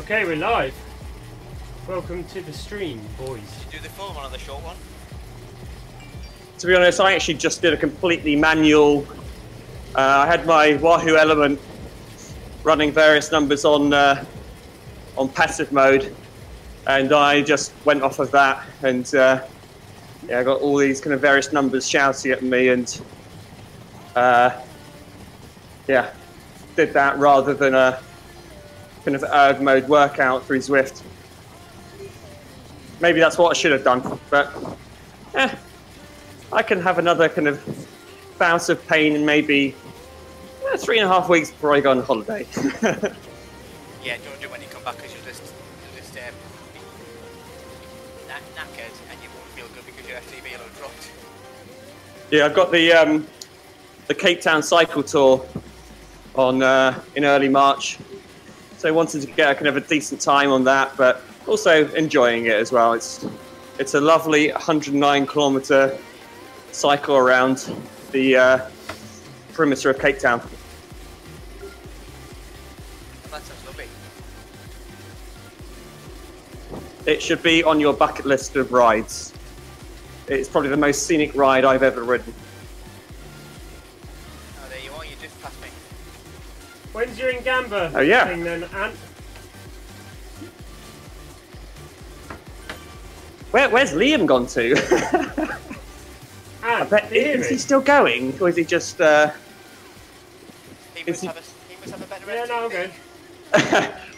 Okay, we're live. Welcome to the stream, boys. Did you do the full one or the short one? To be honest, I actually just did a completely manual. I had my Wahoo Element running various numbers on passive mode, and I just went off of that, and yeah, I got all these kind of various numbers shouting at me, and yeah, did that rather than a kind of erg mode workout through Zwift. Maybe that's what I should have done, but I can have another kind of bout of pain in maybe 3.5 weeks before I go on holiday. Yeah, don't do it when you come back because you'll just knackered and you won't feel good because your FTP will have dropped. Yeah, I've got the Cape Town cycle tour on in early March, so I wanted to get a kind of a decent time on that, but also enjoying it as well. It's a lovely 109-kilometer cycle around the perimeter of Cape Town. That sounds lovely. It should be on your bucket list of rides. It's probably the most scenic ride I've ever ridden. Oh, there you are. You just passed me. When's your Ngamba thing then, Ant? Where's Liam gone to? Ant, I bet, is he still going, or is he just? He must have a better Yeah, no, I'm good.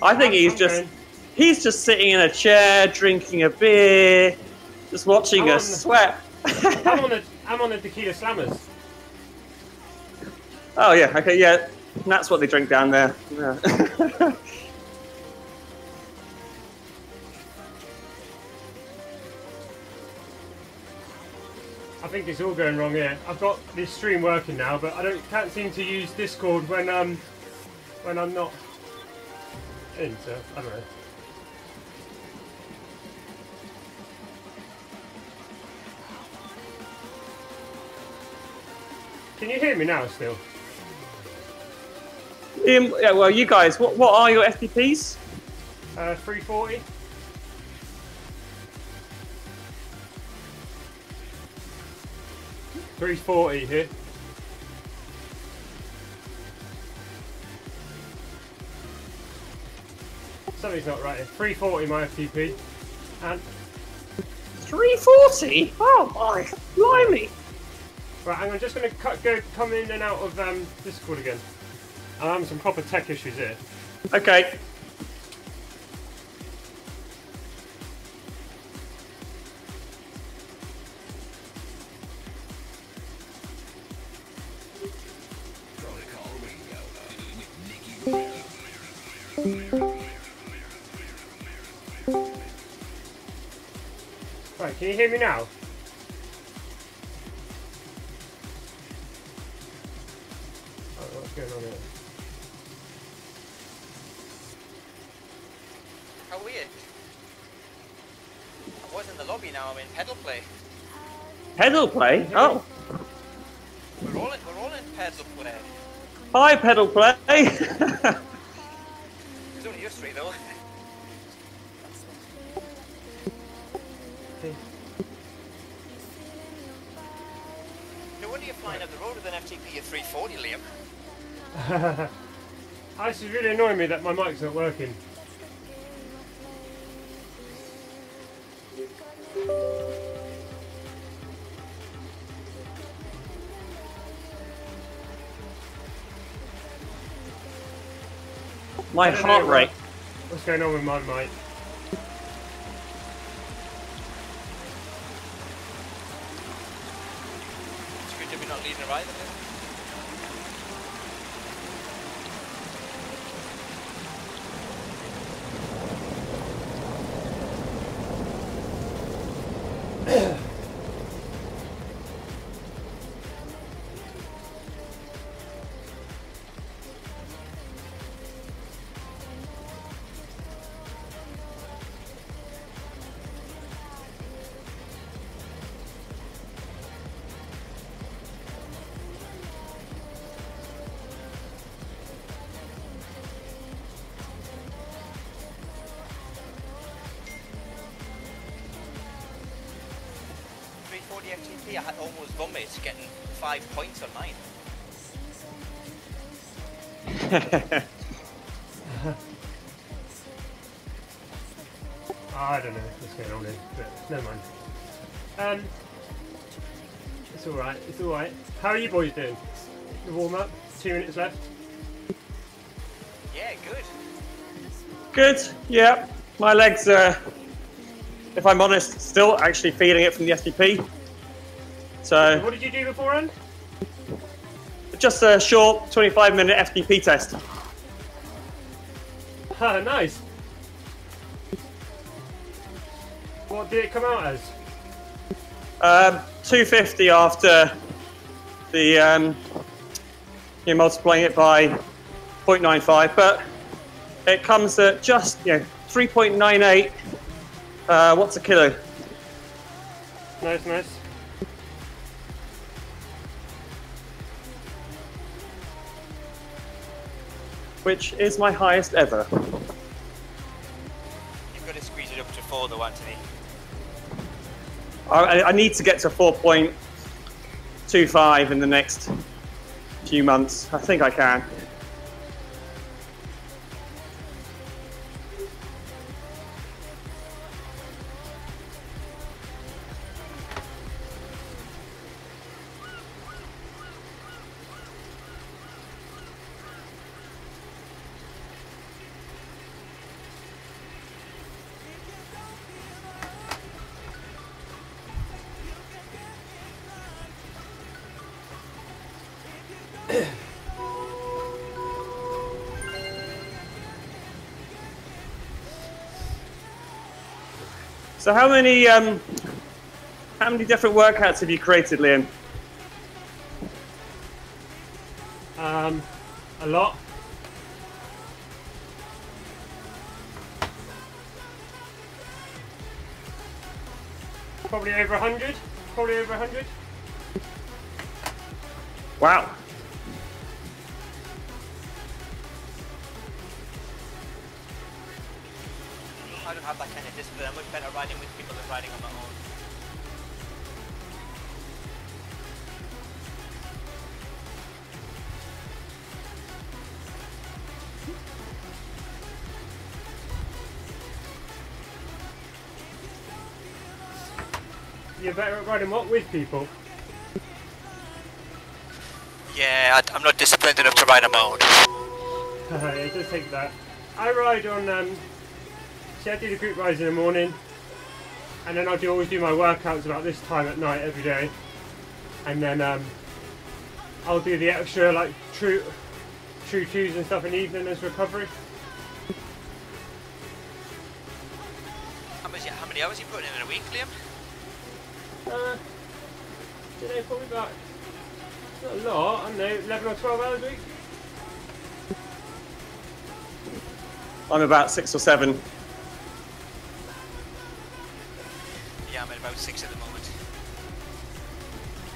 I think he's just sitting in a chair, drinking a beer, just watching us sweat. I'm on the Tequila Slammers. Oh yeah, okay, yeah, that's what they drink down there. Yeah. I think it's all going wrong here. I've got this stream working now, but can't seem to use Discord when I'm not in. So I don't know. Can you hear me now still? Yeah, well, you guys, what are your FTPs? 340. $340 here. Something's not right here. 340 my FTP. And 340? Oh my, blimey! Right, I'm just going to come in and out of Discord again. I'm having some proper tech issues here. Okay. Right, can you hear me now? Oh, what's going on here? How weird. I was in the lobby, now I'm in pedal play. Pedal play? Oh. We're all in pedal play. Hi, pedal play. It's only your street though. No wonder you're flying up the road with an FTP of 340, Liam. This is really annoying me that my mic's not working. My heart rate. What's going on with my mic? It's good to be not leading a ride, isn't it? I had almost vomit getting 5 points on mine. I don't know what's going on here, but never mind. It's alright, it's alright. How are you boys doing? The warm up, 2 minutes left. Yeah, good. Good, yeah. My legs are, if I'm honest, still actually feeling it from the STP. So, What did you do beforehand? just a short 25-minute FTP test. Ah, nice. What did it come out as? 250 after the you're multiplying it by 0.95, but it comes at just 3.98 watts a kilo. Nice, nice. Which is my highest ever. You've got to squeeze it up to 4 though, Anthony. I need to get to 4.25 in the next few months. I think I can. So how many different workouts have you created, Liam? A lot. Probably over 100. Probably over 100. Wow. I don't have that kind of discipline. I'm much better riding with people than riding on my own. You're better at riding what with people? Yeah, I'm not disciplined enough to ride on my own. It does take that. I ride on, see I do the group rides in the morning, and then I always do my workouts about this time at night every day, and then I'll do the extra like true twos and stuff in the evening as recovery. How many hours are you putting in a week, Liam? You know, probably about, not a lot, I don't know, 11 or 12 hours a week. I'm about 6 or 7. Yeah, I'm at about 6 at the moment.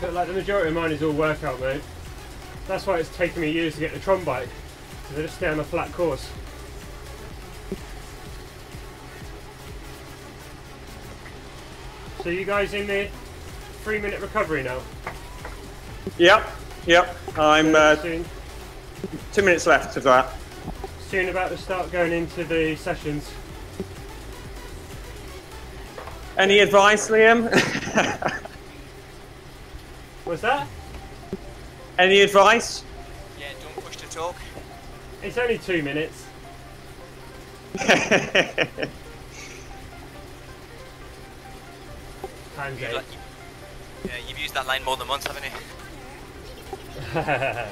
But like the majority of mine is all workout, mate. That's why it's taken me years to get the Tron bike, because I just stay on a flat course. So you guys in the 3-minute recovery now? Yep. I'm Soon, 2 minutes left of that. soon about to start going into the sessions. Any advice, Liam? What's that? Any advice? Yeah, don't push to talk. It's only 2 minutes. Times 8. Yeah, you've used that line more than once, haven't you? I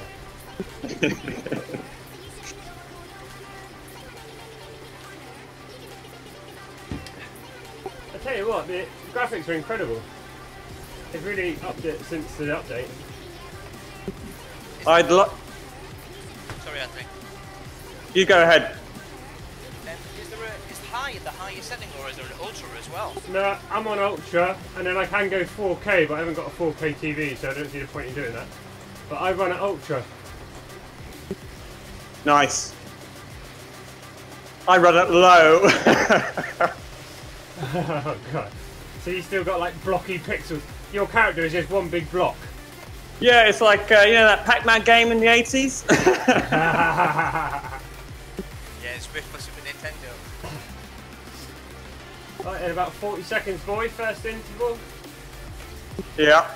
tell you what, the graphics are incredible. They've really upped it since the update. I'd like. Sorry, Anthony. You go ahead. Is high at the highest setting, or is there an ultra as well? No, I'm on Ultra, and then I can go 4K, but I haven't got a 4K TV, so I don't see the point in doing that. But I run at Ultra. Nice. I run it low. Oh god. So you still got like blocky pixels. your character is just one big block. Yeah, it's like you know that Pac-Man game in the 80s. Yeah, it's Swift for Super Nintendo. Right, in about 40 seconds, boy. First interval. Yeah.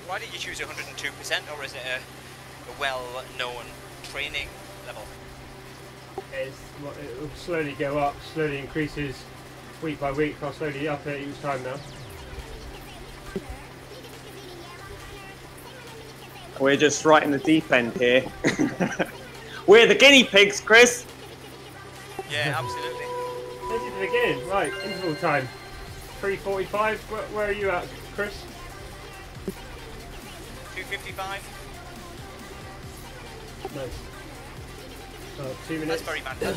Why did you choose 102%, or is it a well-known training level? It will slowly go up, slowly increases week by week. I'll slowly up it each time now. We're just right in the deep end here. We're the guinea pigs, Chris. Yeah, absolutely. This is the beginning. Right, interval time. 3:45. Where are you at, Chris? 2:55. Nice. 2 minutes. That's very manageable.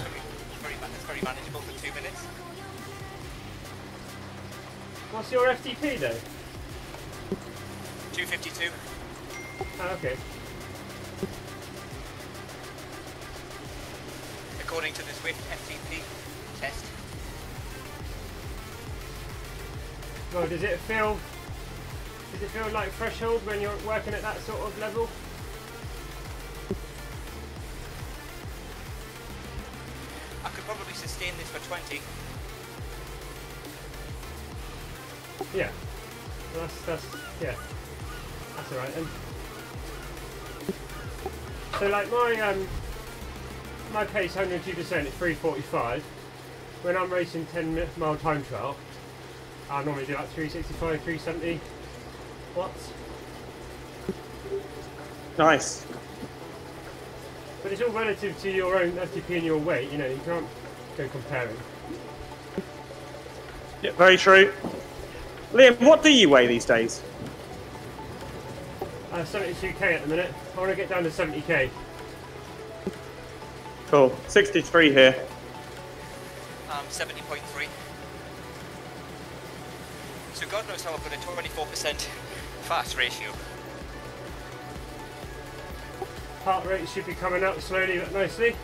That's very manageable for 2 minutes. What's your FTP though? 2:52. Oh, okay. According to the Swift FTP test. Well, does it feel like threshold when you're working at that sort of level? I could probably sustain this for 20. Yeah. Well, that's yeah. That's alright then. So like my pace 102% is 3:45. When I'm racing 10-mile time trial, I normally do like 365, 370 watts. Nice. But it's all relative to your own FTP and your weight, you know, you can't go comparing. Yeah, very true. Liam, what do you weigh these days? 72k at the minute. I want to get down to 70k. Cool. 63 here. 70.3. So God knows how I've got a 24% fast ratio. Heart rate should be coming up slowly but nicely.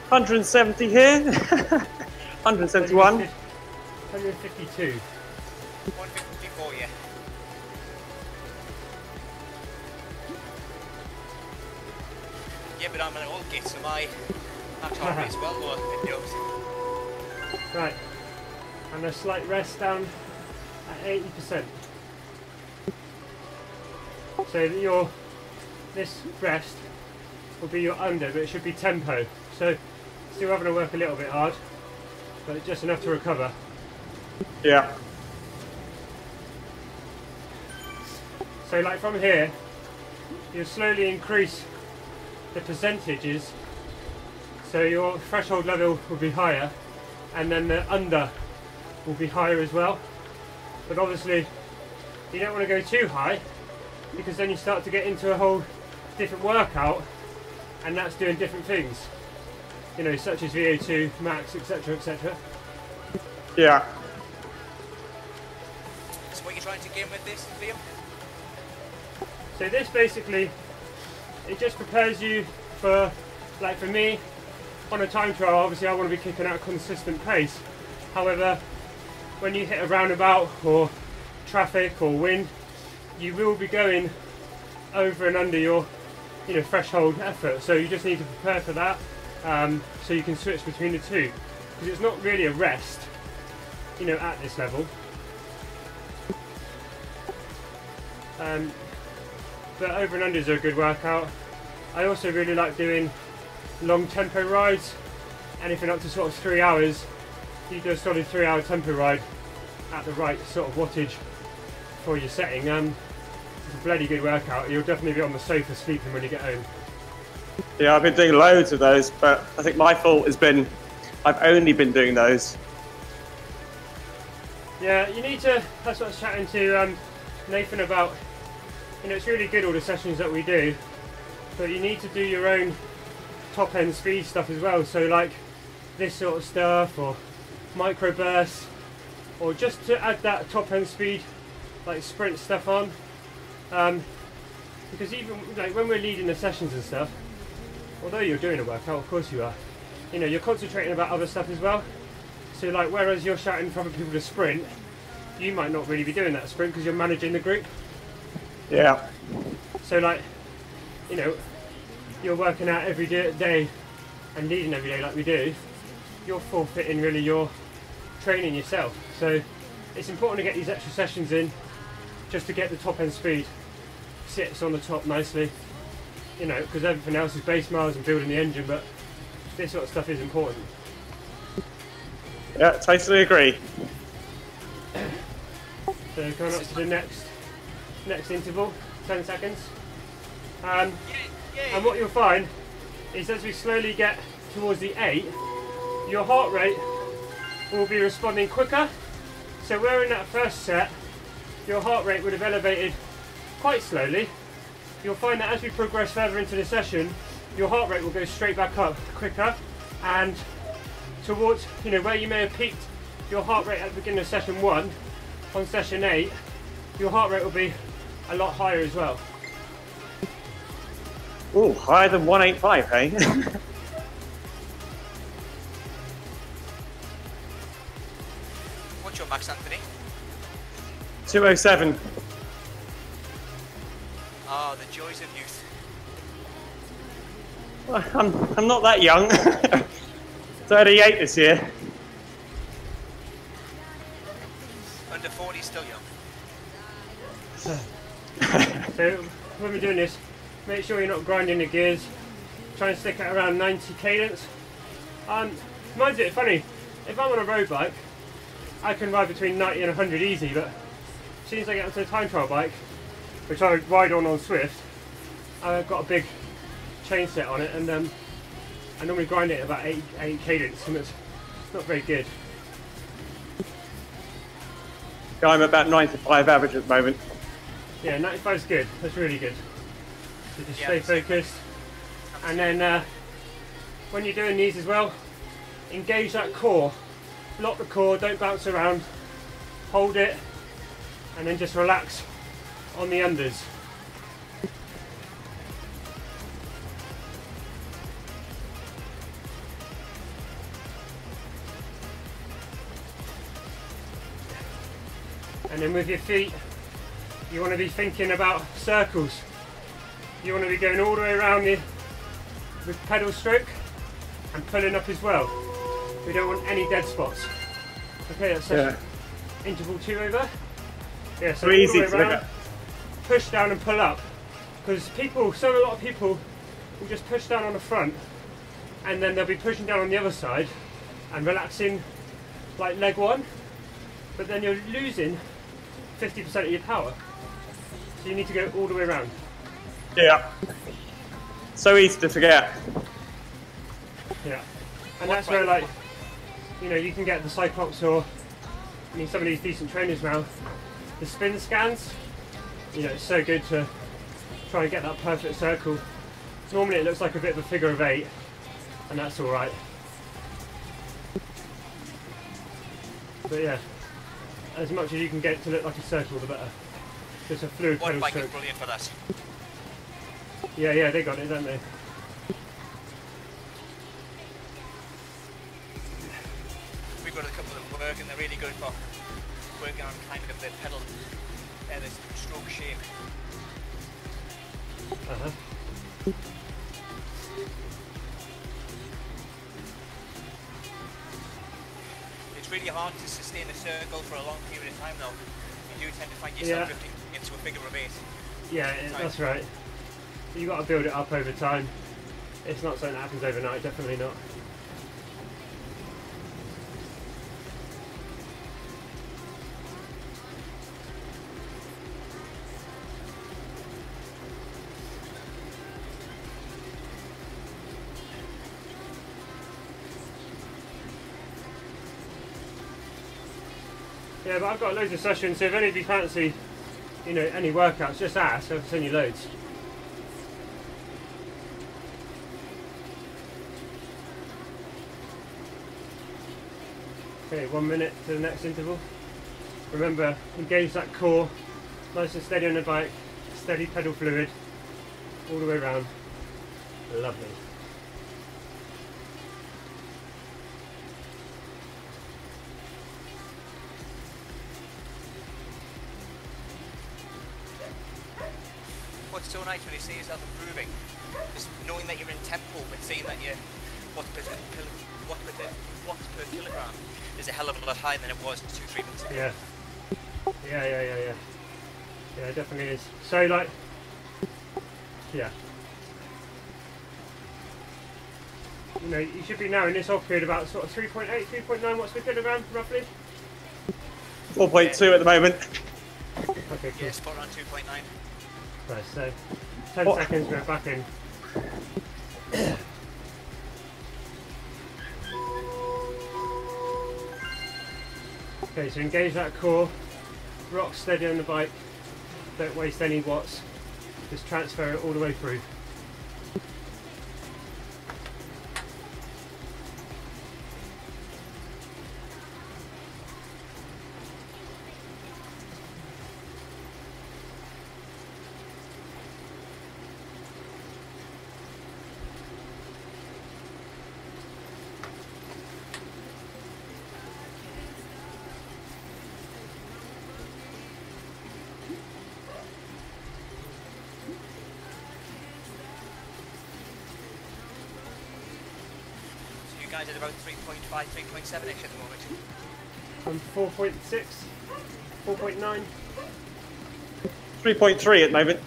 170 here. 171. 152. 154, yeah. Yeah, but I'm an old git, so my heart rate is well lower than yours. Right. And a slight rest down at 80%. So that this rest will be your under, but it should be tempo. So still having to work a little bit hard, but just enough to recover. Yeah. So like from here, you'll slowly increase the percentages. So your threshold level will be higher, and then the under will be higher as well. But obviously, you don't want to go too high, because then you start to get into a whole different workout, and that's doing different things. You know, such as VO2 max, etc., etc. Yeah. So what are you trying to gain with this, Liam? So this basically, it just prepares you for, like for me, on a time trial, obviously I want to be kicking out a consistent pace. However, when you hit a roundabout or traffic or wind, you will be going over and under your, you know, threshold effort. So you just need to prepare for that, so you can switch between the two. Because it's not really a rest, you know, at this level. But over and unders are a good workout. I also really like doing long tempo rides, anything up to sort of 3 hours. You do a solid 3-hour tempo ride at the right sort of wattage for your setting. It's a bloody good workout. You'll definitely be on the sofa sleeping when you get home. Yeah, I've been doing loads of those, but I think my fault has been I've only been doing those. Yeah, you need to, that's what I was chatting to Nathan about. You know, it's really good all the sessions that we do, but you need to do your own top end speed stuff as well. So like this sort of stuff, or micro bursts, or just to add that top end speed, like sprint stuff on. Because even like when we're leading the sessions and stuff, although you're doing a workout, of course you are, you know, you're concentrating about other stuff as well. So like, whereas you're shouting for other people to sprint, you might not really be doing that sprint because you're managing the group. Yeah. So like, you know, you're working out every day and leading every day like we do, you're forfeiting really your training yourself. So it's important to get these extra sessions in just to get the top end speed, sits on the top nicely, you know, because everything else is base miles and building the engine, but this sort of stuff is important. Yeah, totally agree. So going up to the next interval, 10 seconds. And what you'll find is as we slowly get towards the 8, your heart rate will be responding quicker. So where in that first set, your heart rate would have elevated quite slowly, you'll find that as we progress further into the session, your heart rate will go straight back up quicker, and towards, you know, where you may have peaked your heart rate at the beginning of session 1, on session 8, your heart rate will be a lot higher as well. Oh, higher than 185, hey? What's your max, Anthony? 207. Ah, the joys of youth. Well, I'm not that young. 38 this year. Under 40 is still young. So when we're doing this, make sure you're not grinding the gears. Try and stick at around 90 cadence. Mine's a bit funny. If I'm on a road bike, I can ride between 90 and 100 easy, but as soon as I get onto a time trial bike, which I ride on Swift, I've got a big chain set on it, and I normally grind it at about 8 cadence, and it's not very good. Yeah, I'm about 95 average at the moment. Yeah, 95 is good. That's really good. So just Yeah, stay focused, and then when you're doing these as well, engage that core. Lock the core. Don't bounce around. Hold it, and then just relax on the unders. And then with your feet, you want to be thinking about circles. You want to be going all the way around with pedal stroke and pulling up as well. We don't want any dead spots. Okay, that's interval 2 over. Yeah, so all easy the way to around, look at. push down and pull up. Because a lot of people will just push down on the front, and then they'll be pushing down on the other side and relaxing like leg 1, but then you're losing 50% of your power. So you need to go all the way around. Yeah. So easy to forget. Yeah. And that's where, like, you know, you can get the Cyclops, or I mean some of these decent trainers now, the spin scans. You know, it's so good to try and get that perfect circle. Normally it looks like a bit of a figure of 8, and that's alright. But yeah, as much as you can get to look like a circle, the better. Just a fluid One pedal bike is stroke. brilliant for that. Yeah, they got it, don't they? We've got a couple that work and they're really good for working on kind of the pedal, this stroke shape. It's really hard to sustain a circle for a long period of time though. You do tend to find yourself drifting into a figure of 8. Yeah, that's right. You've got to build it up over time. It's not something that happens overnight, definitely not. Yeah, but I've got loads of sessions, so if any of you fancy, you know, any workouts, just ask, I'll send you loads. Okay, 1 minute to the next interval. Remember, engage that core, nice and steady on the bike, steady pedal fluid, all the way around. Lovely. What's so nice when you see yourself improving is knowing that you're in tempo, but seeing that your watts per kilogram is a hell of a lot higher than it was 2-3 months ago. Yeah. Yeah, it definitely is. So like, yeah. You know, you should be now in this whole period about sort of 3.8, 3.9 watts per kilogram, roughly. 4.2 at the moment. Okay, cool. Yeah, spot on 2.9. Right, so 10 seconds, we're back in. Okay, so engage that core, rock steady on the bike, don't waste any watts, just transfer it all the way through. Guys at about 3.5, 3.7ish at the moment. I'm 4.6, 4.9. 3.3 at the moment.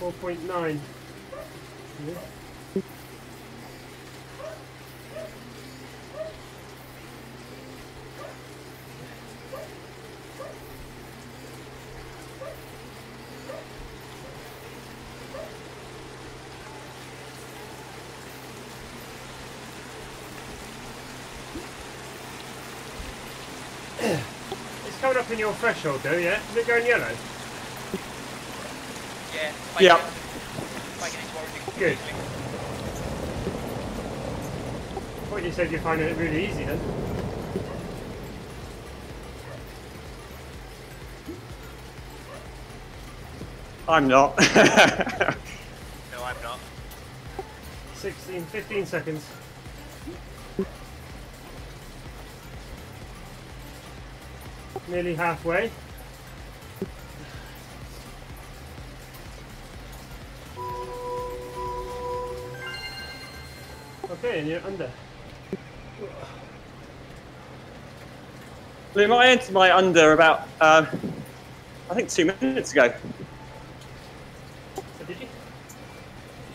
4.9. Yeah. It's coming up in your threshold though, yeah? Is it going yellow? Yeah. Yeah. Good. I thought you said you're finding it really easy then. I'm not. No, I'm not. 15 seconds. Nearly halfway. Okay, and you're under. Liam, I entered my under about, I think 2 minutes ago. So did you?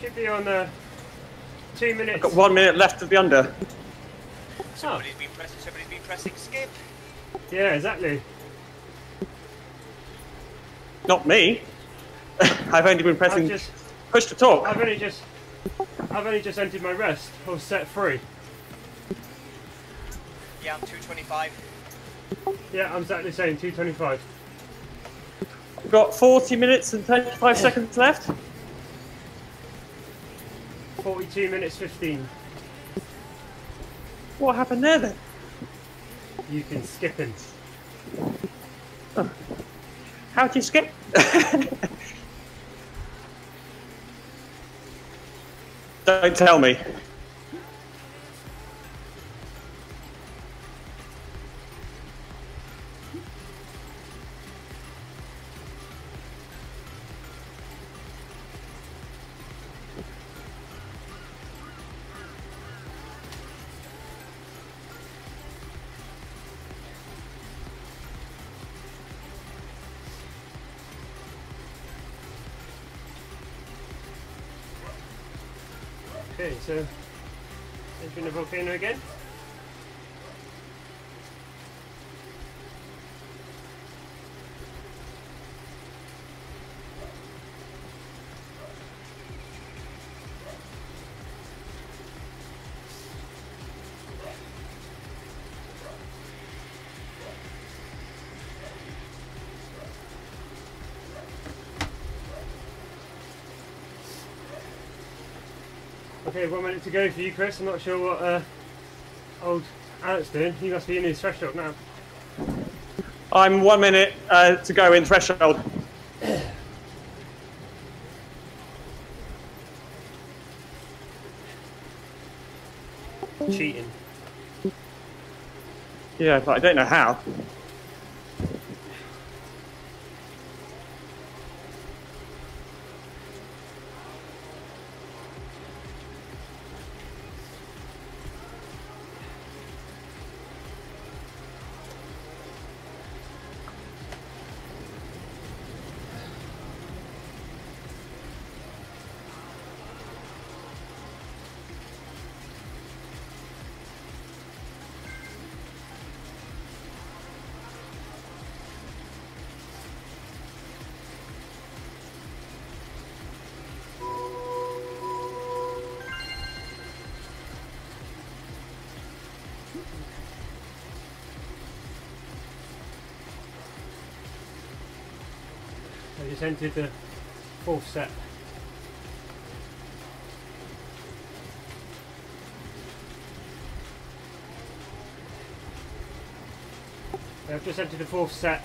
Should be on 2 minutes. I've got 1 minute left of the under. Somebody's been pressing skip. Yeah, exactly. Not me. I've only been pressing push to talk. I've only just entered my rest. I was set free. Yeah, I'm 225. Yeah, I'm exactly the same. 225. We've got 40 minutes and 35 seconds left. 42 minutes 15. What happened there then? You can skip him. Oh. How do you skip? Don't tell me. Okay, so entering the volcano again. Okay, 1 minute to go for you, Chris. I'm not sure what old Ant's doing. He must be in his threshold now. I'm 1 minute to go in threshold. Cheating. Yeah, but I don't know how. I just entered the fourth set. I've just entered the fourth set.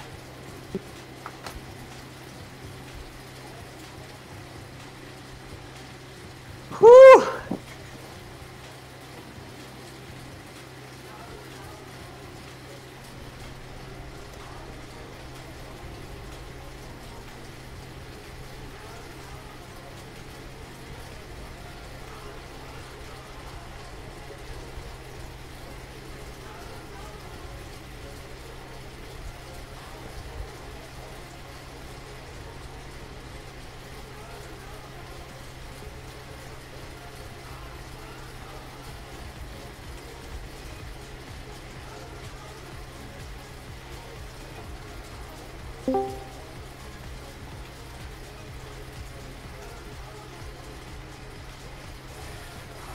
Whew.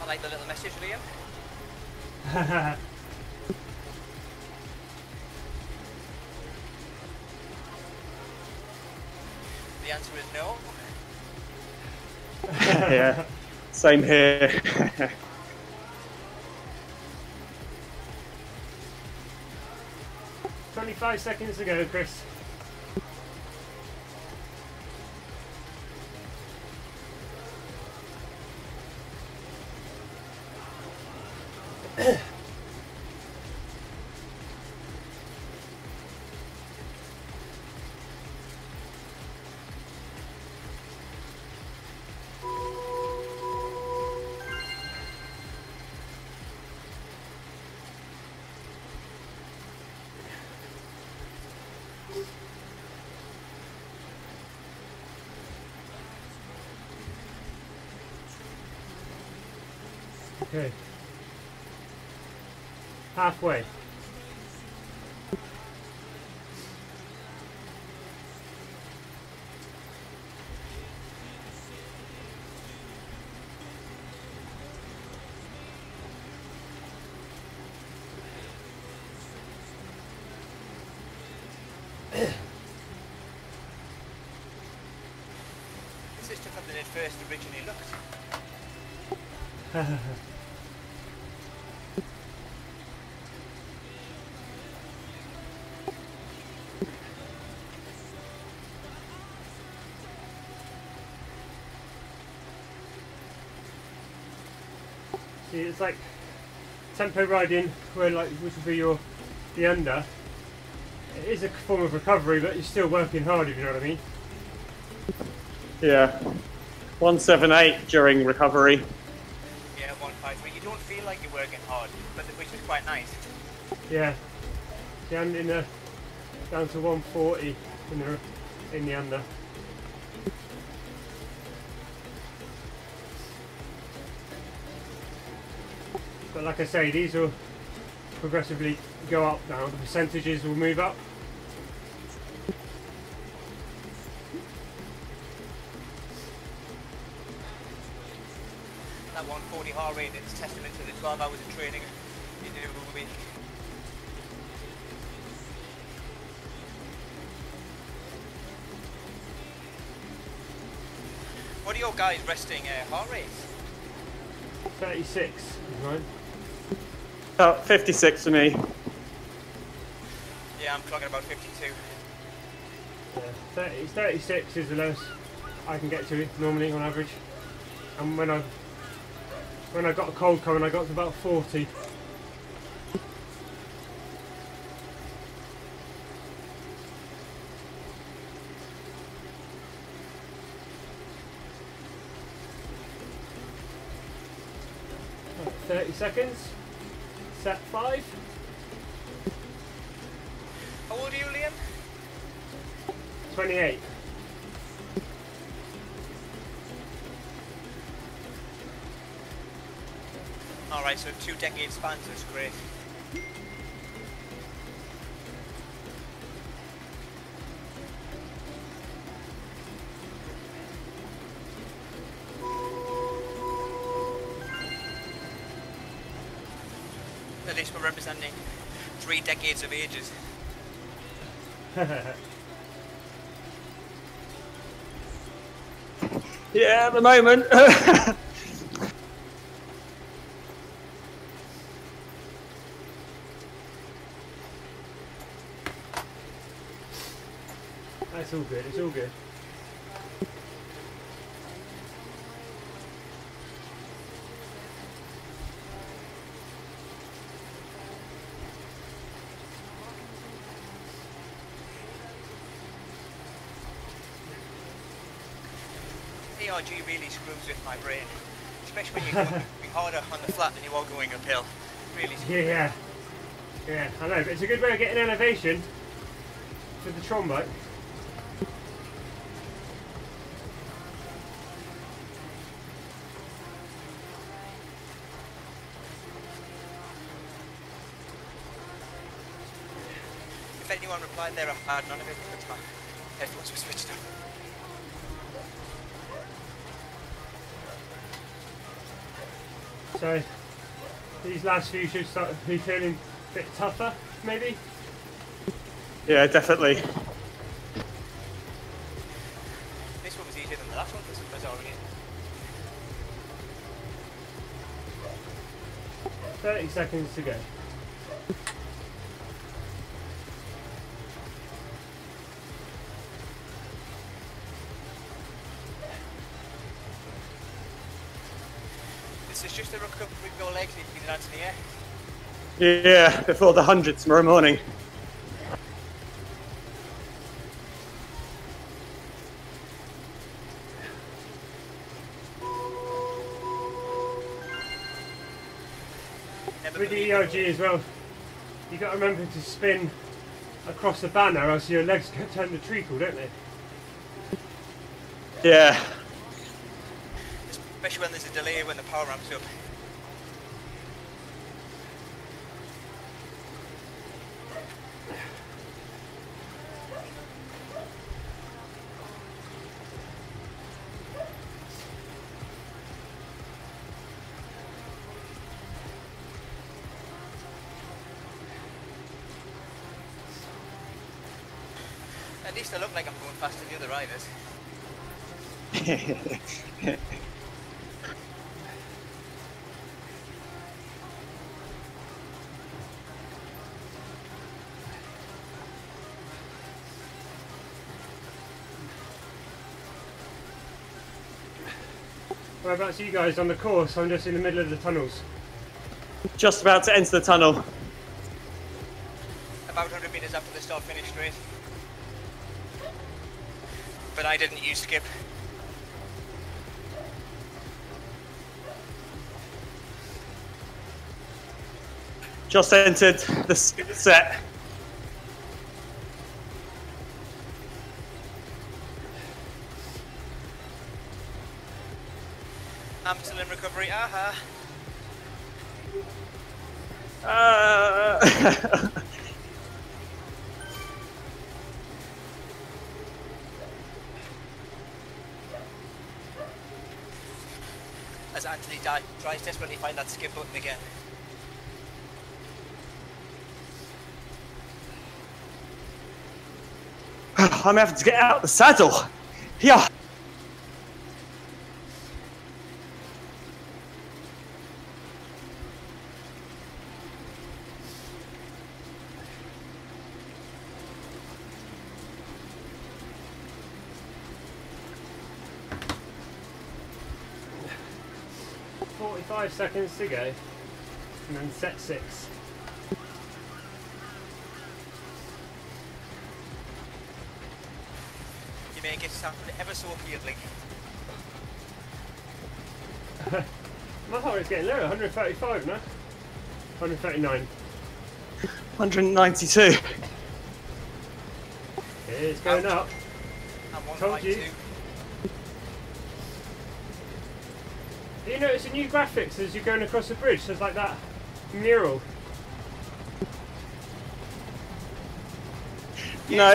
I like the little message, Liam. The answer is no. Yeah, same here. 25 seconds to go, Chris. Okay. Halfway. This is tougher than it first originally looked. See, it's like tempo riding, where like which would be the under. It is a form of recovery, but you're still working hard, if you know what I mean. Yeah, 178 during recovery. Yeah, 153. You don't feel like you're working hard, but which is quite nice. Yeah. Down in the down to 140 in the under. But like I say, these will progressively go up now. The percentages will move up. That 140 heart rate is testament to the 12 hours of training you do a week. What are your guys' resting heart rates? 36 is mine. About 56 for me. Yeah, Yeah, I'm clocking about 52. Yeah, 36 is the lowest I can get to normally on average. And when I got a cold coming, I got to about 40. Right, 30 seconds. Set 5. How old are you, Liam? 28. Alright, so 2 decade span, so it's great. At least we're representing 3 decades of ages. Yeah, at the moment. That's all good, it's all good. ARG really screws with my brain. Especially when you're going harder on the flat than you are going uphill. Really screws. Yeah, yeah, I know, but it's a good way of getting elevation for the Tron bike. If anyone replied there, I had none of it because my headphones were switched on. So these last few should start be feeling a bit tougher, maybe. Yeah, definitely. This one was easier than the last one for some bizarre reason. 30 seconds to go. This is just a recovery with your legs leading down to the air. Yeah, before the 100 tomorrow morning. Never With the believed ERG as well, you got to remember to spin across the banner, or else your legs turn to treacle, don't they? Yeah. Especially when there's a delay when the power ramps up. At least I look like I'm going faster than the other riders. Whereabouts are you guys on the course? I'm just in the middle of the tunnels. Just about to enter the tunnel. About 100 metres after the start finish straight. But I didn't use skip. Just entered the set. I'm still in recovery, aha. As Anthony tries desperately to find that skip button again. I'm having to get out of the saddle. Yeah. 45 seconds to go. And then set 6. You make it sound ever so appealing. My heart rate's getting lower, 135 now. 139. 192. It's going up. I'm Told you. 152. Do you notice the new graphics as you're going across the bridge? There's like that mural. No.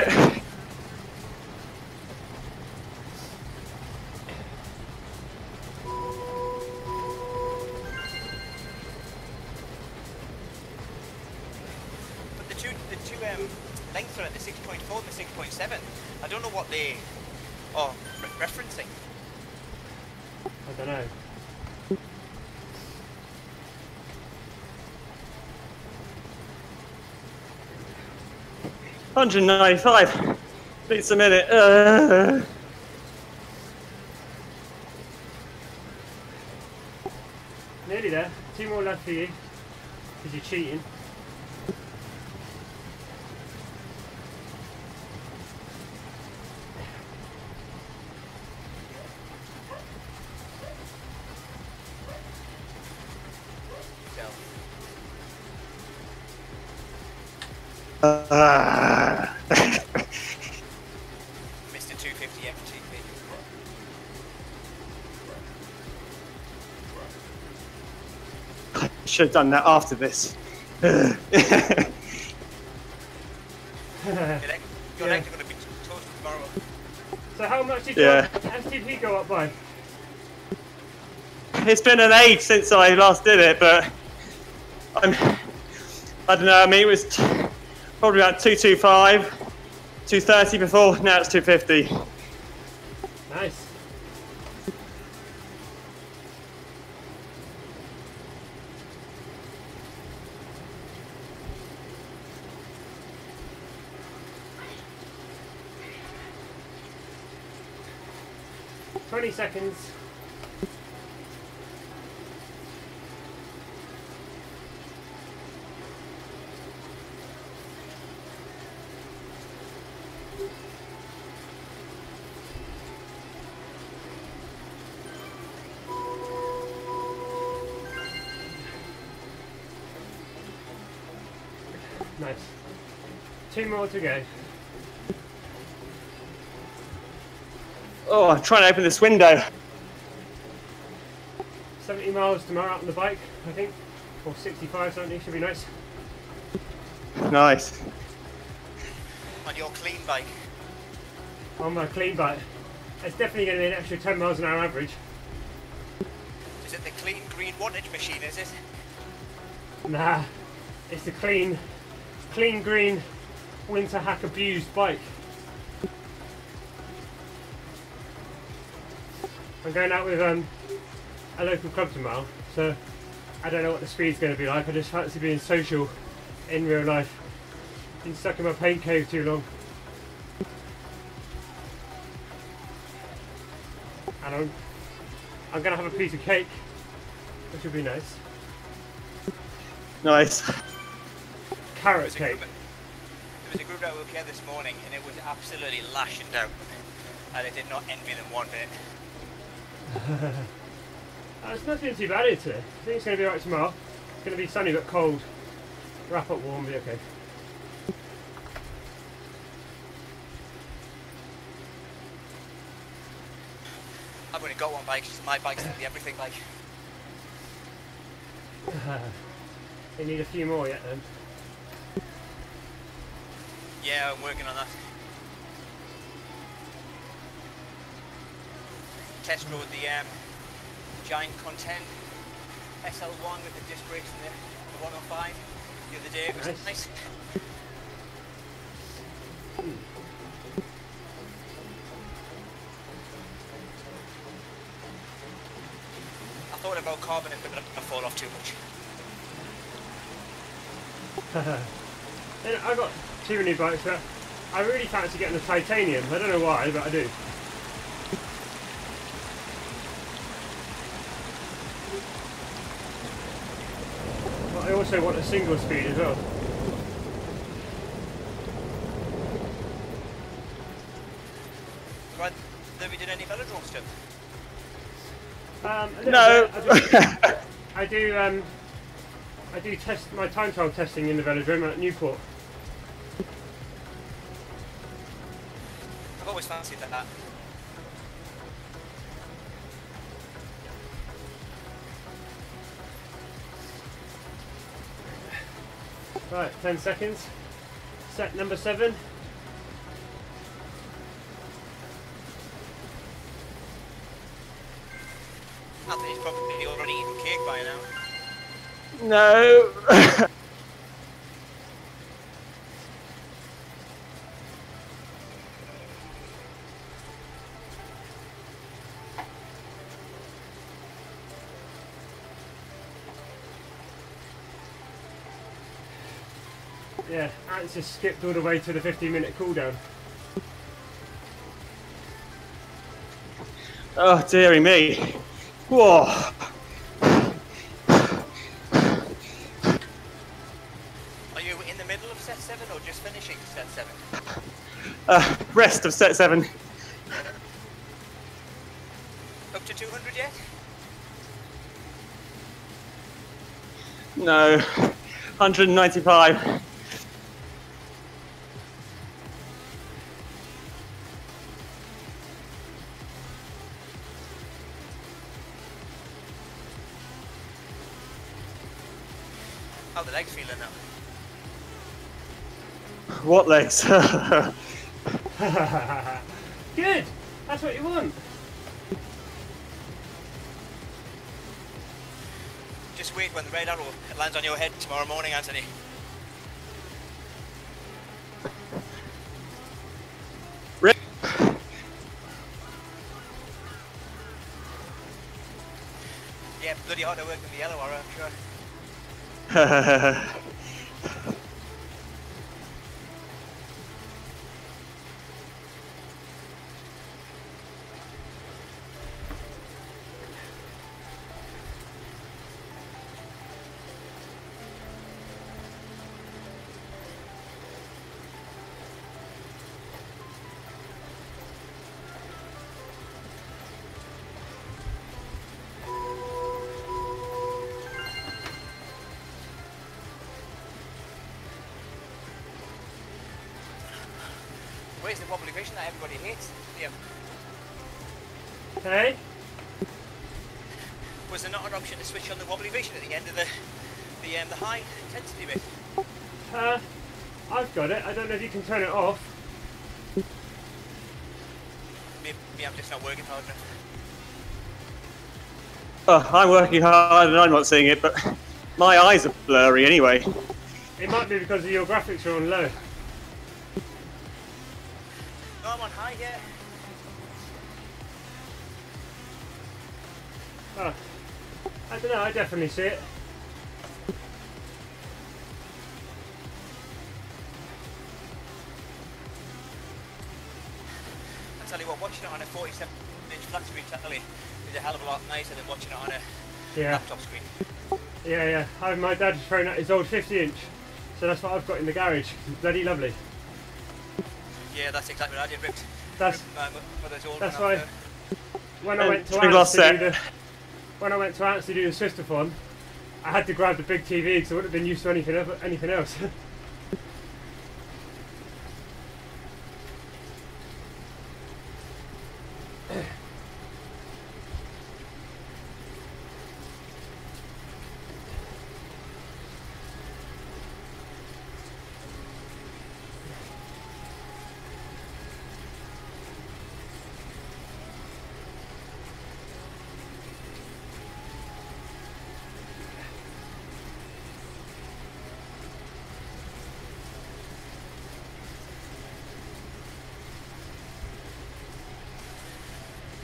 But the two lengths are at the 6.4 and the 6.7. I don't know what they are referencing. I don't know. $195 beats a minute. Nearly there. 2 more left for you. Because you're cheating. Mr. 250 FTP. I should have done that after this. Your legs are going to be toast tomorrow. So how much did your FTP go up by? It's been an age since I last did it, but I don't know, I mean, it was probably about 225, 230 before, now it's 250. Nice. "20 seconds. Nice. 2 more to go. Oh, I'm trying to open this window. 70 miles tomorrow out on the bike, I think. Or 65, something, should be nice. Nice. On your clean bike. On my clean bike. It's definitely going to be an extra 10 miles an hour average. Is it the clean green wattage machine, is it? Nah, it's the clean green winter hack abused bike. I'm going out with a local club tomorrow, so I don't know what the speed's going to be like. I just fancy being social in real life. Been stuck in my paint cave too long. And I'm going to have a piece of cake, which would be nice. Nice. Carrot cake. There was a group that were here this morning and it was absolutely lashing down. And I did not envy them one bit. It's not been too bad here today. I think it's going to be alright tomorrow. It's going to be sunny but cold. Wrap up warm, be okay. I've only got one bike, my bike's the everything bike. They need a few more yet then. Yeah, I'm working on that. Test rode the Giant Content SL1 with the disc brakes and the 105 the other day. It was nice. I thought about carbon it, but I'm gonna fall off too much. I got 2 new bikes, but I really fancy getting the titanium. I don't know why, but I do. also want a single speed as well. Right, have you done any velodrome stuff? No. I do test my time trial testing in the velodrome at Newport. I've always fancied that. Right, 10 seconds. Set number 7. Anthony's probably already eaten cake by now. No. Yeah, Ants just skipped all the way to the 15-minute cooldown. Oh, dearie me. Whoa. Are you in the middle of set 7 or just finishing set 7? Rest of set 7. Up to 200 yet? No. 195. How are the legs feeling now? What legs? Good! That's what you want! Just wait when the red arrow lands on your head tomorrow morning, Anthony. Rick? Yeah, bloody hard to work in the yellow arrow, I'm sure. Where's the wobbly vision that everybody hates? Yeah. Hey? Was there not an option to switch on the wobbly vision at the end of the high intensity bit? I've got it. I don't know if you can turn it off. Maybe I'm just not working hard enough. Oh, I'm working hard and I'm not seeing it, but my eyes are blurry anyway. It might be because your graphics are on low. No, I'm on high, yeah. Oh, I don't know, I definitely see it. I tell you what, watching it on a 47-inch flat screen telly is a hell of a lot nicer than watching it on a laptop screen. Yeah. My dad's thrown out his old 50-inch, so that's what I've got in the garage. It's bloody lovely. Yeah, that's exactly what I did. Ripped That's why when I went to Ants to do the Sisterthon, I had to grab the big TV because I wouldn't have been used to anything else.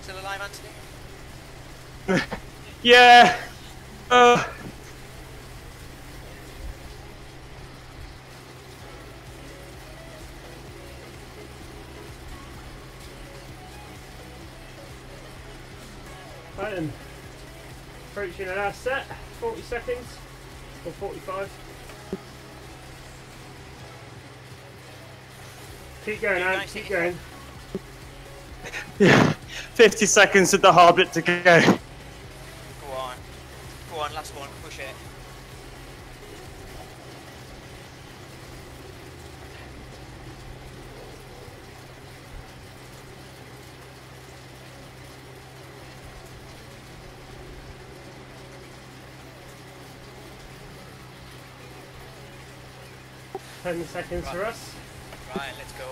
Still alive, Anthony? Yeah. Right then, approaching the last set, 40 seconds. Or 45. Keep going, Ant, keep going. Yeah, 50 seconds at the hard bit to go. Go on. Go on, last one, push it. Ten seconds for us. Right, let's go.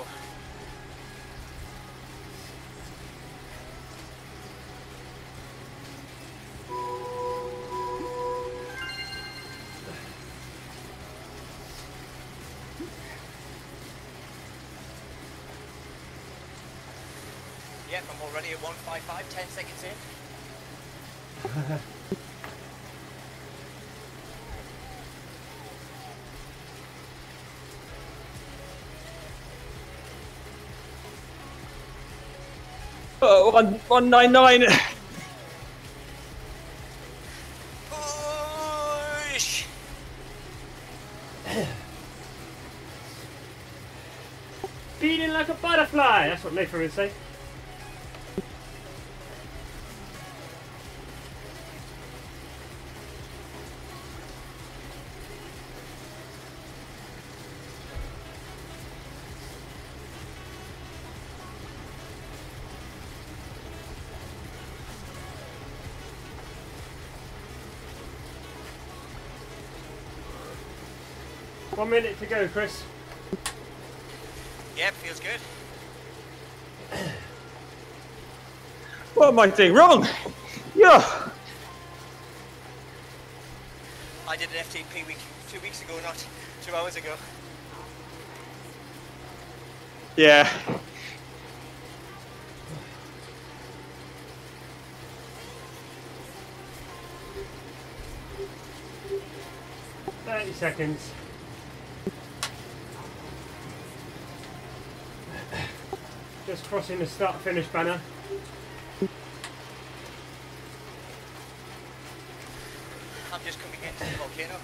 Yep, I'm already at 155, 10 seconds in. Oh, 199. Push! Beating like a butterfly. That's what Nathan would say. One minute to go, Chris. Yep, feels good. What am I doing wrong? Yeah. I did an FTP week 2 weeks ago, not 2 hours ago. Yeah. Seconds. Just crossing the start-finish banner. I'm just coming into the volcano.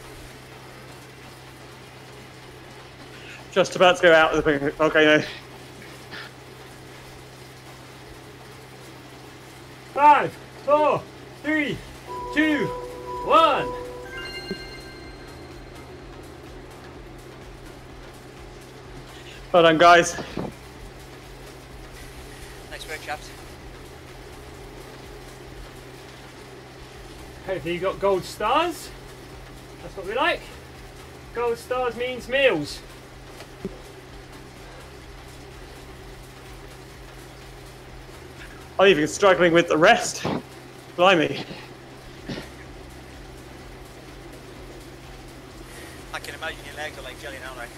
Just about to go out of the volcano. 5, 4, 3, 2, 1. Well done, guys. Nice work, chaps. Hopefully you got gold stars. That's what we like. Gold stars means meals. I'm even struggling with the rest. Blimey. I can imagine your legs are like jelly now, right?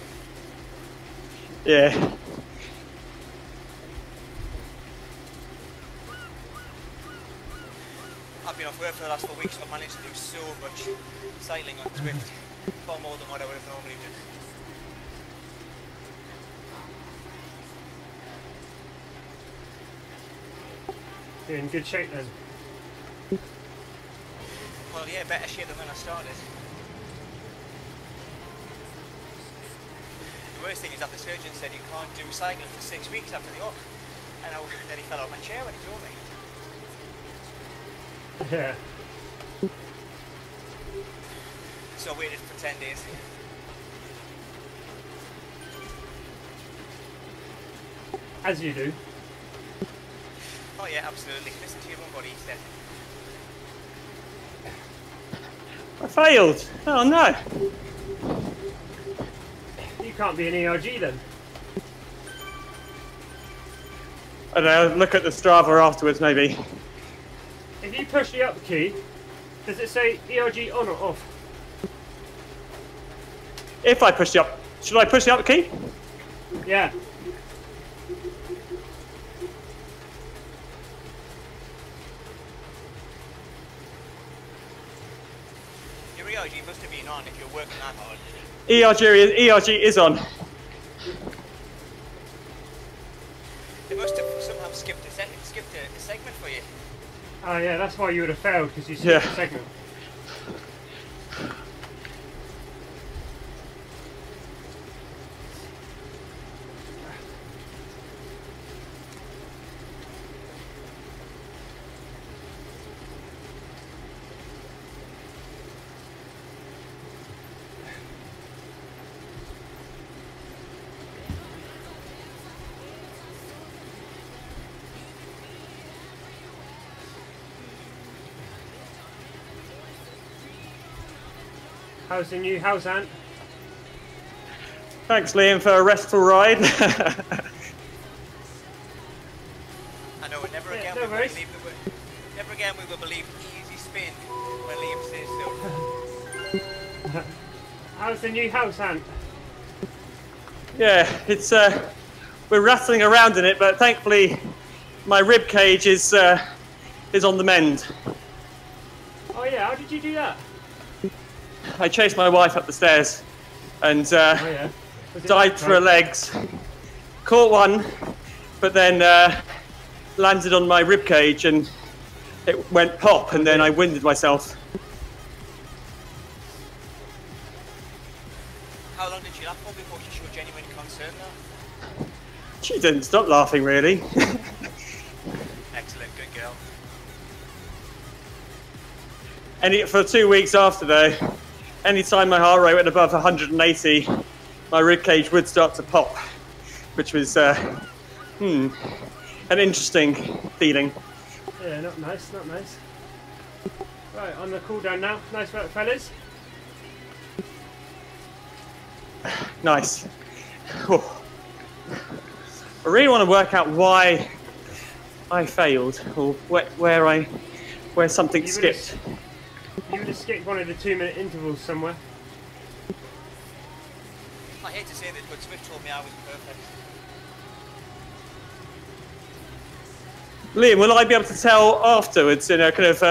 Yeah. I've been off work for the last 4 weeks, so I've managed to do so much cycling on Zwift. Far more than what I would have normally done. You're in good shape then. Well, yeah, better shape than when I started. The worst thing is that the surgeon said you can't do cycling for 6 weeks after the op. And then he fell out of my chair when he told me. Yeah. So I waited for 10 days. As you do. Oh yeah, absolutely. Listen to your own body, Steph. I failed. Oh no. You can't be an ERG then. I don't know, look at the Strava afterwards maybe. If you push the up key, does it say ERG on or off? If I push the up, should I push the up key? Yeah. Your ERG must have been on if you're working that hard. ERG is on. It must have somehow skipped a segment for you. Oh yeah, that's why you would have failed, because you skipped the segment. How's the new house, Ant? Thanks, Liam, for a restful ride. I know, never Yeah, again no we will worries. believe never again we will believe easy spin when Liam says so. How's the new house, Ant? Yeah, it's we're rattling around in it, but thankfully my rib cage is on the mend. Oh yeah, how did you do that? I chased my wife up the stairs and Oh yeah. Was it dived that for her tight? legs, caught one, but then landed on my rib cage and it went pop, and then I winded myself. How long did she laugh for before she showed genuine concern now? She didn't stop laughing, really. Excellent, good girl. For 2 weeks after, though, any time my heart rate went above 180, my rib cage would start to pop, which was an interesting feeling. Yeah, not nice, not nice. Right, on the cool down now. Nice work, fellas. Nice. Oh. I really want to work out why I failed, or where something You skipped. You would have skipped one of the 2-minute intervals somewhere. I hate to say this, but Swift told me I was perfect. Liam, will I be able to tell afterwards? You know, kind of.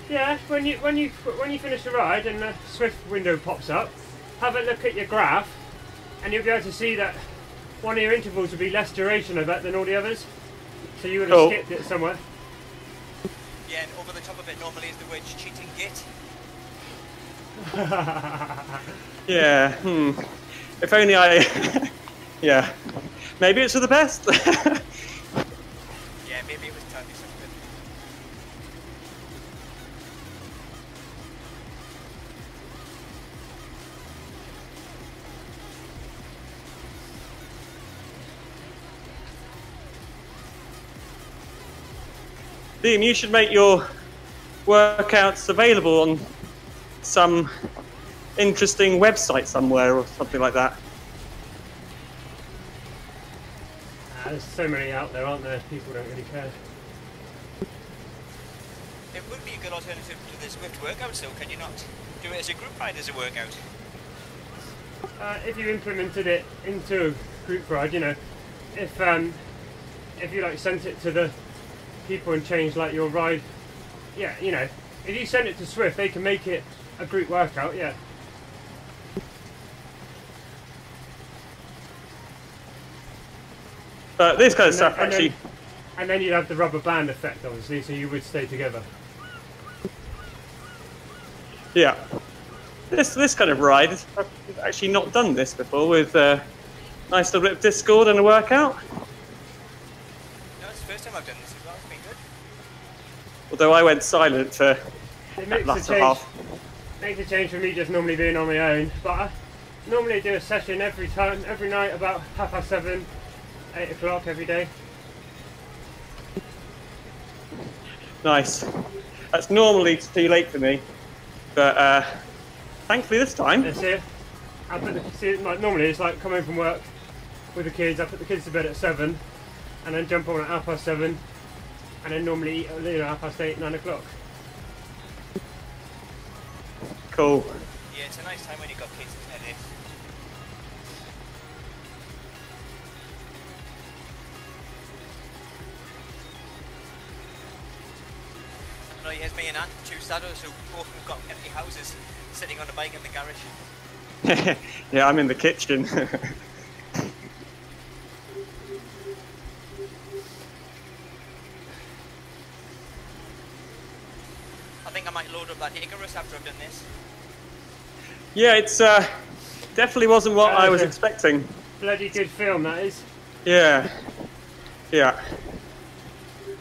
Yeah, when you finish the ride and the Swift window pops up, have a look at your graph, and you'll be able to see that one of your intervals will be less duration, I bet, than all the others. So you would have Cool. skipped it somewhere. Yeah, and over the top of it normally is the word cheating git. Yeah. If only I. Yeah. Maybe it's for the best. Yeah, maybe it was telling me something. Liam, you should make your workouts available on some interesting website somewhere or something like that. There's so many out there, aren't there? People don't really care. It would be a good alternative to the Swift workout, so can you not do it as a group ride as a workout? If you implemented it into a group ride, you know, if you like sent it to the people and changed like your ride, yeah, you know, if you send it to Swift, they can make it a group workout, yeah. But this kind of And stuff then- and actually. then- And then you'd have the rubber band effect, obviously, so you would stay together. Yeah. This kind of ride, I've actually not done this before with a nice little bit of Discord and a workout. No, it's the first time I've done this as well, it's been good. Although I went silent for It that makes a latter change. half. Makes a change for me just normally being on my own, but I normally do a session every night about 7:30, 8 o'clock every day. Nice. That's normally too late for me, but thankfully this time. That's it. Like normally it's like come home from work with the kids. I put the kids to bed at 7, and then jump on at 7:30, and then normally eat at 8:30, 9 o'clock. Cool. Yeah, it's a nice time when you've got kids, isn't it? No, here's me and Ant, two saddles who both have got empty houses, sitting on a bike in the garage. Yeah, I'm in the kitchen. I think I might load up that Icarus after I've done this. Yeah, it's definitely wasn't what I was expecting. Bloody good film that is. Yeah. Yeah. It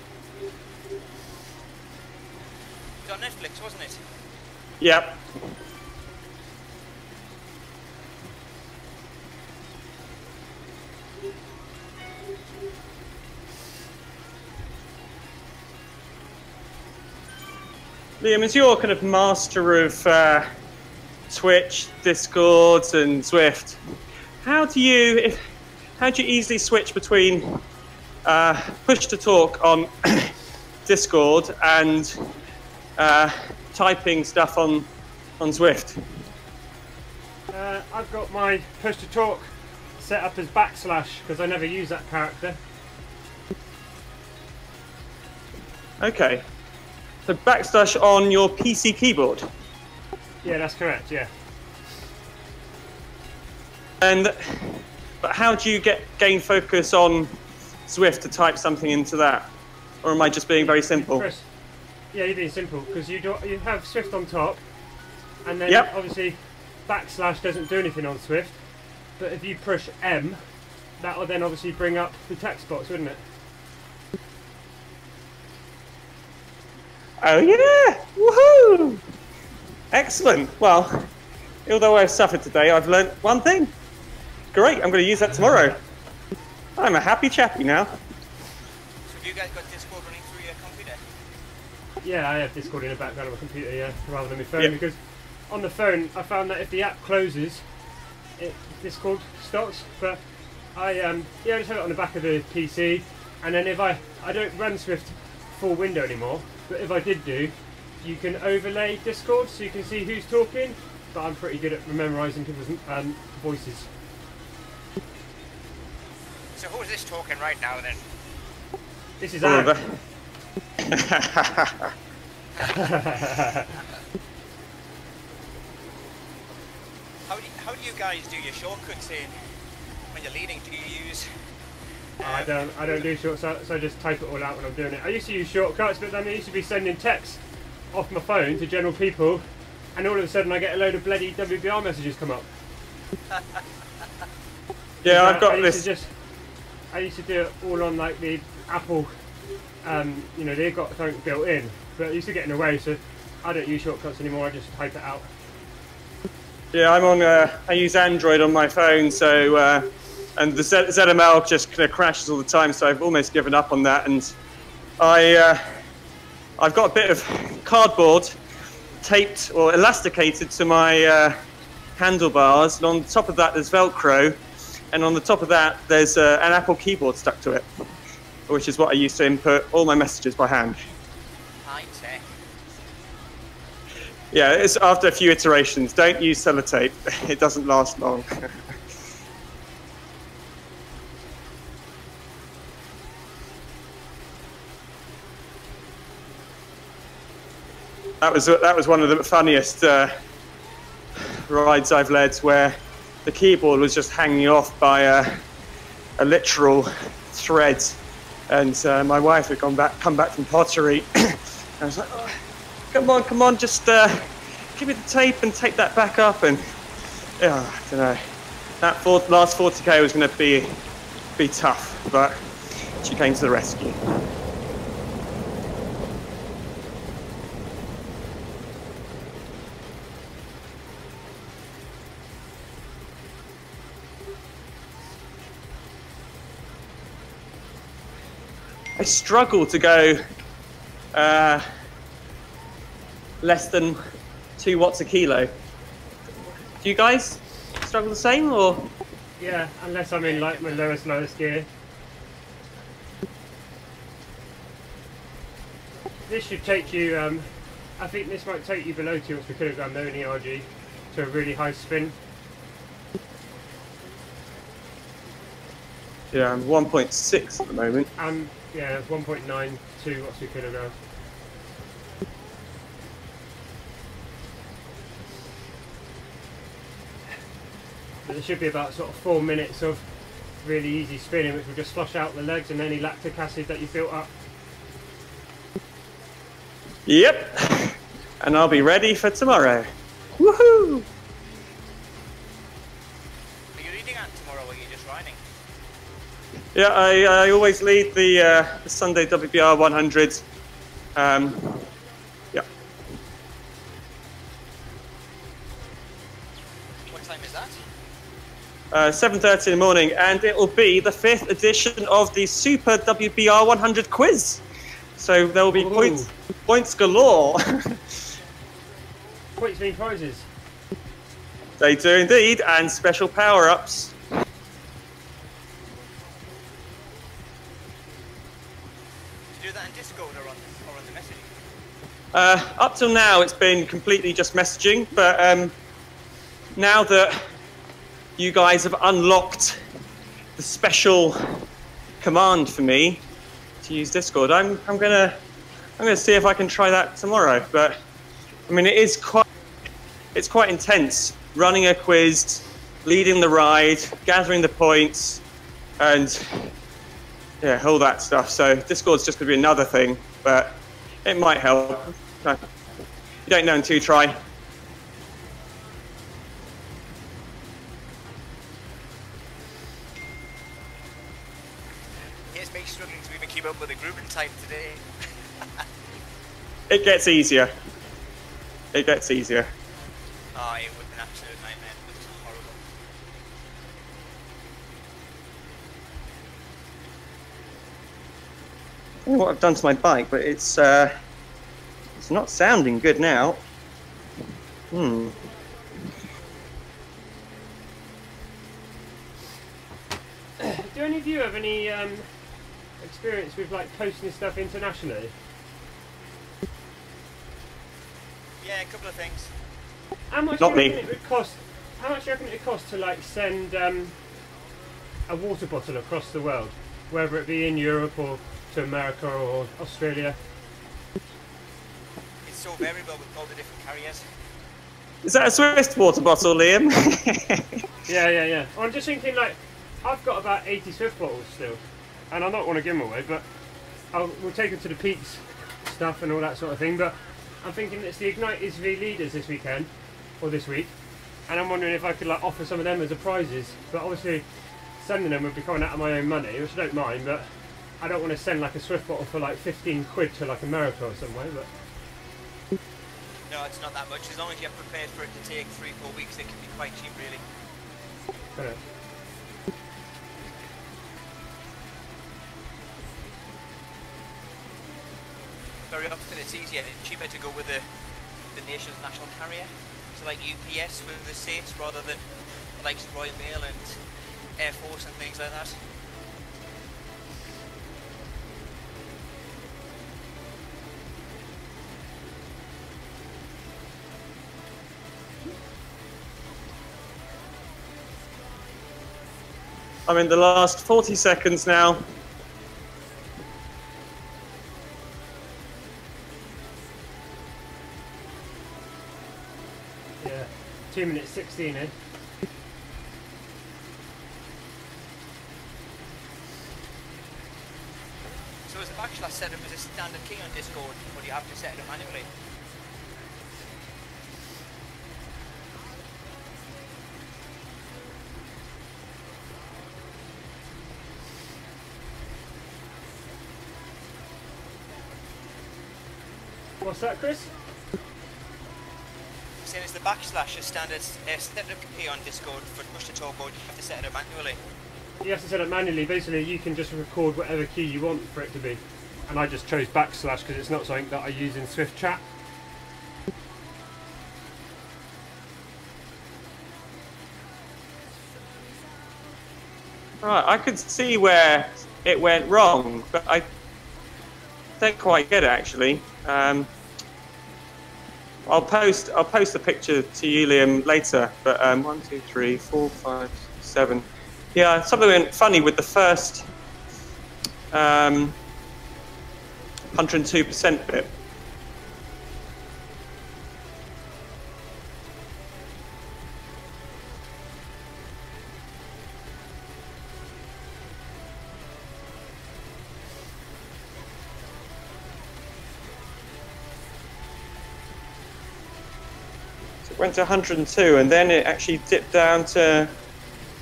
was on Netflix, wasn't it? Yep. Liam, as your kind of master of Twitch, Discord, and Zwift. How do you easily switch between push to talk on Discord and typing stuff on Zwift? I've got my push to talk set up as backslash because I never use that character. Okay. So backslash on your PC keyboard? Yeah, that's correct, yeah. But how do you gain focus on Zwift to type something into that? Or am I just being very simple? Yeah, you're being simple because you have Zwift on top, and then obviously backslash doesn't do anything on Zwift, but if you push M, that will then obviously bring up the text box, wouldn't it? Oh yeah! Woohoo! Excellent. Well, although I've suffered today, I've learnt one thing. Great, I'm going to use that tomorrow. I'm a happy chappy now. So have you guys got Discord running through your computer? Yeah, I have Discord in the background of my computer, yeah, rather than my phone, because on the phone I found that if the app closes, Discord stops, but I just have it on the back of the PC, and then if I don't run Zwift full window anymore, but if I did do, you can overlay Discord so you can see who's talking, but I'm pretty good at memorising people's voices. So who's this talking right now then? This is Aaron. How do you guys do your shortcuts when you're leading? Do you use... I don't do shortcuts, so I just type it all out when I'm doing it. I used to use shortcuts, but then I used to be sending texts off my phone to general people, and all of a sudden I get a load of bloody WBR messages come up. Yeah, I've got this. I used to do it all on like the Apple, you know, they've got something built in, but I used to get in the way, so I don't use shortcuts anymore, I just type it out. Yeah, I use Android on my phone, so, and the ZML just kind of crashes all the time, so I've almost given up on that, and I've got a bit of cardboard taped or elasticated to my handlebars, and on top of that there's Velcro, and on the top of that there's an Apple keyboard stuck to it, which is what I used to input all my messages by hand. High tech. Yeah, it's after a few iterations. Don't use sellotape, it doesn't last long. That was one of the funniest rides I've led, where the keyboard was just hanging off by a literal thread, and my wife had come back from pottery. I was like, oh, come on, just give me the tape and tape that back up. And yeah, I don't know. That last 40k was going to be tough, but she came to the rescue. I struggle to go less than 2 watts a kilo. Do you guys struggle the same, or? Yeah, unless I'm in like my lowest gear. This should take you, I think this might take you below 2 watts per kilogram though in ERG to a really high spin. Yeah, I'm 1.6 at the moment. Yeah, 1.92 watts per kilogram. But there should be about sort of 4 minutes of really easy spinning, which will just flush out the legs and any lactic acid that you built up. Yep, and I'll be ready for tomorrow. Woohoo! Are you leading out tomorrow, or are you just riding? Yeah, I always lead the Sunday WBR 100. Yeah. What time is that? 7:30 in the morning, and it will be the 5th edition of the Super WBR 100 quiz. So there will be points galore. Points mean prizes. They do indeed, and special power-ups. To do that in Discord or on the messaging? Up till now, it's been completely just messaging, but now that you guys have unlocked the special command for me to use Discord, I'm gonna see if I can try that tomorrow. But I mean, it's quite intense. Running a quiz, leading the ride, gathering the points, and yeah, all that stuff. So Discord's just going to be another thing, but it might help. You don't know until you try. Here's me struggling to even keep up with the grouping time today. It gets easier. It gets easier. Oh, it would be an absolute nightmare. It was horrible. I don't know what I've done to my bike, but it's not sounding good now. Do any of you have any experience with like posting stuff internationally? Yeah, a couple of things. How much Not do you me. reckon it would cost? How much do you reckon it cost to like send a water bottle across the world, whether it be in Europe or to America or Australia? It's so variable with all the different carriers. Is that a Swiss water bottle, Liam? Yeah. I'm just thinking like, I've got about 80 Swift bottles still, and I don't want to give them away, but we'll take them to the peaks stuff and all that sort of thing. But I'm thinking it's the Ignite SV leaders this weekend, or this week, and I'm wondering if I could like offer some of them as a prizes. But obviously, sending them would be coming out of my own money, which I don't mind. But I don't want to send like a Swift bottle for like 15 quid to like America or somewhere. But No, it's not that much. As long as you're prepared for it to take 3-4 weeks, it can be quite cheap, really. Very often it's easier and cheaper to go with the nation's national carrier. So like UPS with the States rather than the likes of Royal Mail and Air Force and things like that. I'm in the last 40 seconds now. yeah, 2 minutes 16, eh? So is the backslash set up as a standard key on Discord, or do you have to set it up manually? What's that, Chris? Saying is the backslash a standard set up key on Discord for push to talk, or do you have to set it up manually? You have to set it manually. Basically, you can just record whatever key you want for it to be. And I just chose backslash because it's not something that I use in Swift chat. Right, I could see where it went wrong, but I don't quite get it actually. I'll post the picture to you, Liam, later. But 1, 2, 3, 4, 5, 7. Yeah, something went funny with the first 102% bit. It went to 102 and then it actually dipped down to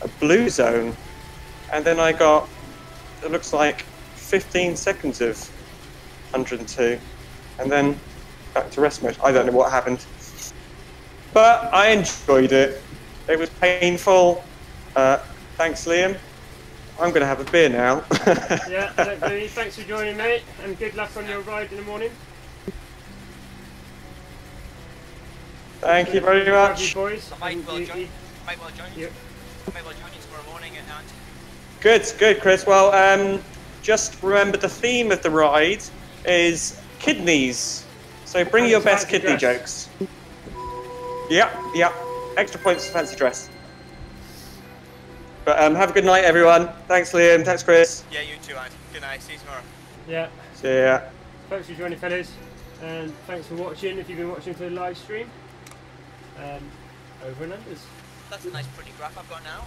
a blue zone, and then I got, it looks like 15 seconds of 102 and then back to rest mode. I don't know what happened, but I enjoyed it. It was painful. Thanks, Liam. I'm going to have a beer now. Yeah, thanks for joining, mate, and good luck on your ride in the morning. Thank you very much. Boys. I might well join you. Tomorrow morning at night. Good, Chris. Well, just remember the theme of the ride is kidneys. So bring your best kidney jokes. Yeah. Extra points for fancy dress. But have a good night, everyone. Thanks, Liam. Thanks, Chris. Yeah, you too, Andy. Good night. See you tomorrow. Yeah. See ya. Thanks for joining, fellas. And thanks for watching, if you've been watching for the live stream. Over and unders. That's a nice pretty graph I've got now.